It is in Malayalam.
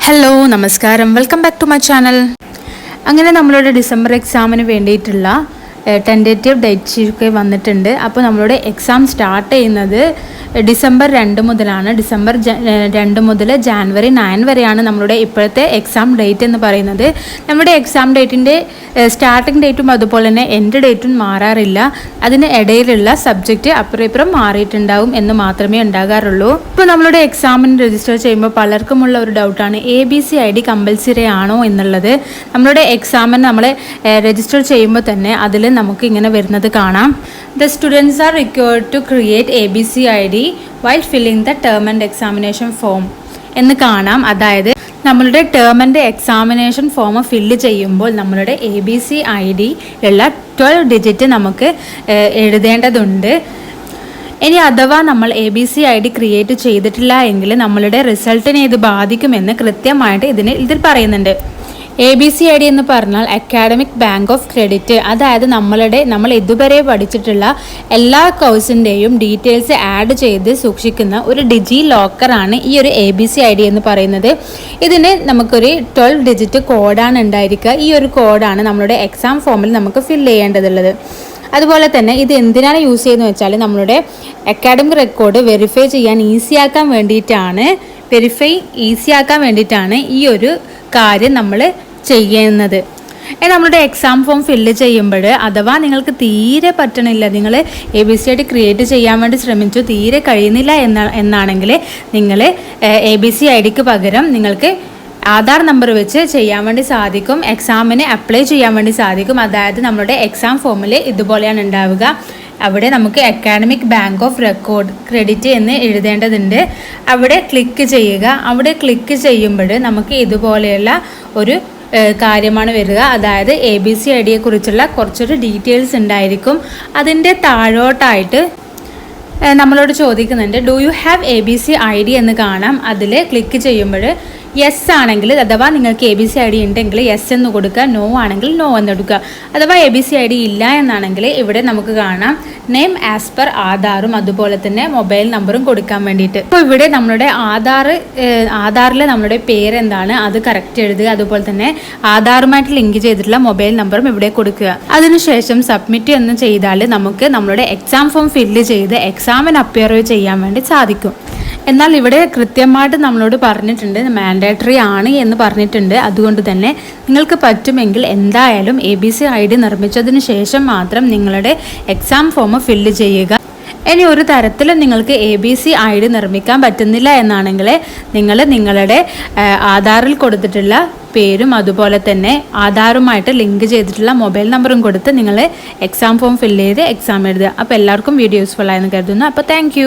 ഹലോ നമസ്കാരം welcome back to my channel. അങ്ങനെ നമ്മളുടെ ഡിസംബർ എക്സാമിന് വേണ്ടിയിട്ടുള്ള ടെൻറ്റേറ്റീവ് ഡേറ്റ് ഷീറ്റ് വന്നിട്ടുണ്ട്. അപ്പോൾ നമ്മളുടെ എക്സാം സ്റ്റാർട്ട് ചെയ്യുന്നത് ഡിസംബർ 2 മുതലാണ്. ഡിസംബർ 2 മുതൽ ജാനുവരി 9 വരെയാണ് നമ്മളുടെ ഇപ്പോഴത്തെ എക്സാം ഡേറ്റ് എന്ന് പറയുന്നത്. നമ്മുടെ എക്സാം ഡേറ്റിൻ്റെ സ്റ്റാർട്ടിംഗ് ഡേറ്റും അതുപോലെ തന്നെ എൻഡ് ഡേറ്റും മാറാറില്ല. അതിന് ഇടയിലുള്ള സബ്ജക്റ്റ് അപ്പുറം ഇപ്പുറം മാറിയിട്ടുണ്ടാവും എന്ന് മാത്രമേ ഉണ്ടാകാറുള്ളൂ. ഇപ്പോൾ നമ്മളുടെ എക്സാമിന് രജിസ്റ്റർ ചെയ്യുമ്പോൾ പലർക്കുമുള്ള ഒരു ഡൗട്ടാണ് ABC ID കമ്പൽസറി ആണോ എന്നുള്ളത്. നമ്മളുടെ എക്സാമിന് നമ്മൾ രജിസ്റ്റർ ചെയ്യുമ്പോൾ തന്നെ അതിൽ നമുക്ക് ഇങ്ങനെ വരുന്നത് കാണാം. The students are required to create ABC ID while filling the term and examination form എന്ന് കാണാം. അതായത് നമ്മളുടെ term and examination form fill ചെയ്യുമ്പോൾ നമ്മളുടെ ABC ID ഉള്ള 12 ഡിജിറ്റ് നമുക്ക് എഴുതേണ്ടതുണ്ട്. ഇനി അഥവാ നമ്മൾ ABC ID ക്രിയേറ്റ് ചെയ്തിട്ടില്ല എങ്കിൽ നമ്മളുടെ റിസൾട്ടിനെ ഇത് ബാധിക്കുമെന്ന് കൃത്യമായിട്ട് ഇതിൽ പറയുന്നുണ്ട്. ABC ID എന്ന് പറഞ്ഞാൽ അക്കാഡമിക് ബാങ്ക് ഓഫ് ക്രെഡിറ്റ്. അതായത് നമ്മൾ ഇതുവരെ പഠിച്ചിട്ടുള്ള എല്ലാ കോഴ്സിൻ്റെയും ഡീറ്റെയിൽസ് ആഡ് ചെയ്ത് സൂക്ഷിക്കുന്ന ഒരു ഡിജി ലോക്കറാണ് ഈ ഒരു ABC ID എന്ന് പറയുന്നത്. ഇതിന് നമുക്കൊരു 12 ഡിജിറ്റ് കോഡാണ് ഉണ്ടായിരിക്കുക. ഈ ഒരു കോഡാണ് നമ്മളുടെ എക്സാം ഫോമിൽ നമുക്ക് ഫില്ല് ചെയ്യേണ്ടതുള്ളത്. അതുപോലെ തന്നെ ഇത് എന്തിനാണ് യൂസ് ചെയ്യുന്നത് വെച്ചാൽ നമ്മളുടെ അക്കാഡമിക് റെക്കോർഡ് വെരിഫൈ ഈസിയാക്കാൻ വേണ്ടിയിട്ടാണ് ഈ ഒരു കാര്യം നമ്മൾ ചെയ്യുന്നത്. നമ്മളുടെ എക്സാം ഫോം ഫില്ല് ചെയ്യുമ്പോൾ അഥവാ നിങ്ങൾക്ക് തീരെ പറ്റണില്ല, നിങ്ങൾ ABC ID ക്രിയേറ്റ് ചെയ്യാൻ വേണ്ടി ശ്രമിച്ചു, തീരെ കഴിയുന്നില്ല എന്നാണെങ്കിൽ നിങ്ങൾ ABC IDക്ക് പകരം നിങ്ങൾക്ക് ആധാർ നമ്പർ വെച്ച് ചെയ്യാൻ വേണ്ടി സാധിക്കും. എക്സാമിന് അപ്ലൈ ചെയ്യാൻ വേണ്ടി സാധിക്കും. അതായത് നമ്മുടെ എക്സാം ഫോമിൽ ഇതുപോലെയാണ് ഉണ്ടാവുക. അവിടെ നമുക്ക് academic bank of record credit എന്ന് എഴുതേണ്ടതുണ്ട്. അവിടെ ക്ലിക്ക് ചെയ്യുക. അവിടെ ക്ലിക്ക് ചെയ്യുമ്പോൾ നമുക്ക് ഇതുപോലെയുള്ള ഒരു കാര്യമാണ് വരിക. അതായത് ABC IDയെ കുറിച്ചുള്ള കുറച്ചൊരു ഡീറ്റെയിൽസ് ഉണ്ടായിരിക്കും. അതിൻ്റെ താഴോട്ടായിട്ട് നമ്മളോട് ചോദിക്കുന്നുണ്ട് do you have ABC ID എന്ന് കാണാം. അതിൽ ക്ലിക്ക് ചെയ്യുമ്പോൾ യെസ് ആണെങ്കിൽ അഥവാ നിങ്ങൾക്ക് ABC ID ഉണ്ടെങ്കിൽ യെസ് എന്ന് കൊടുക്കുക, നോ ആണെങ്കിൽ നോ എന്ന് കൊടുക്കുക. അഥവാ ABC ID ഇല്ല എന്നാണെങ്കിൽ ഇവിടെ നമുക്ക് കാണാം നെയിം ആസ് പെർ ആധാറും അതുപോലെ തന്നെ മൊബൈൽ നമ്പറും കൊടുക്കാൻ വേണ്ടിയിട്ട്. അപ്പോൾ ഇവിടെ നമ്മളുടെ ആധാറിൽ നമ്മുടെ പേരെന്താണ് അത് കറക്റ്റ് എഴുതുക. അതുപോലെ തന്നെ ആധാറുമായിട്ട് ലിങ്ക് ചെയ്തിട്ടുള്ള മൊബൈൽ നമ്പറും ഇവിടെ കൊടുക്കുക. അതിനുശേഷം സബ്മിറ്റ് എന്ന് ചെയ്താൽ നമുക്ക് നമ്മളുടെ എക്സാം ഫോം ഫില്ല് ചെയ്ത് എക്സാമിന് അപ്പിയർ ചെയ്യാൻ വേണ്ടി സാധിക്കും. എന്നാൽ ഇവിടെ കൃത്യമായിട്ട് നമ്മളോട് പറഞ്ഞിട്ടുണ്ട് മാൻഡേറ്ററി ആണ് എന്ന് പറഞ്ഞിട്ടുണ്ട്. അതുകൊണ്ട് തന്നെ നിങ്ങൾക്ക് പറ്റുമെങ്കിൽ എന്തായാലും ABC ID നിർമ്മിച്ചതിന് ശേഷം മാത്രം നിങ്ങളുടെ എക്സാം ഫോം ഫില്ല് ചെയ്യുക. ഇനി ഒരു തരത്തിലും നിങ്ങൾക്ക് ABC ID നിർമ്മിക്കാൻ പറ്റുന്നില്ല എന്നാണെങ്കിൽ നിങ്ങൾ നിങ്ങളുടെ ആധാറിൽ കൊടുത്തിട്ടുള്ള പേരും അതുപോലെ തന്നെ ആധാറുമായിട്ട് ലിങ്ക് ചെയ്തിട്ടുള്ള മൊബൈൽ നമ്പറും കൊടുത്ത് നിങ്ങൾ എക്സാം ഫോം ഫില്ല് ചെയ്ത് എക്സാം എഴുതുക. അപ്പോൾ എല്ലാവർക്കും വീഡിയോ യൂസ്ഫുൾ ആയെന്ന് കരുതുന്നു. അപ്പോൾ താങ്ക്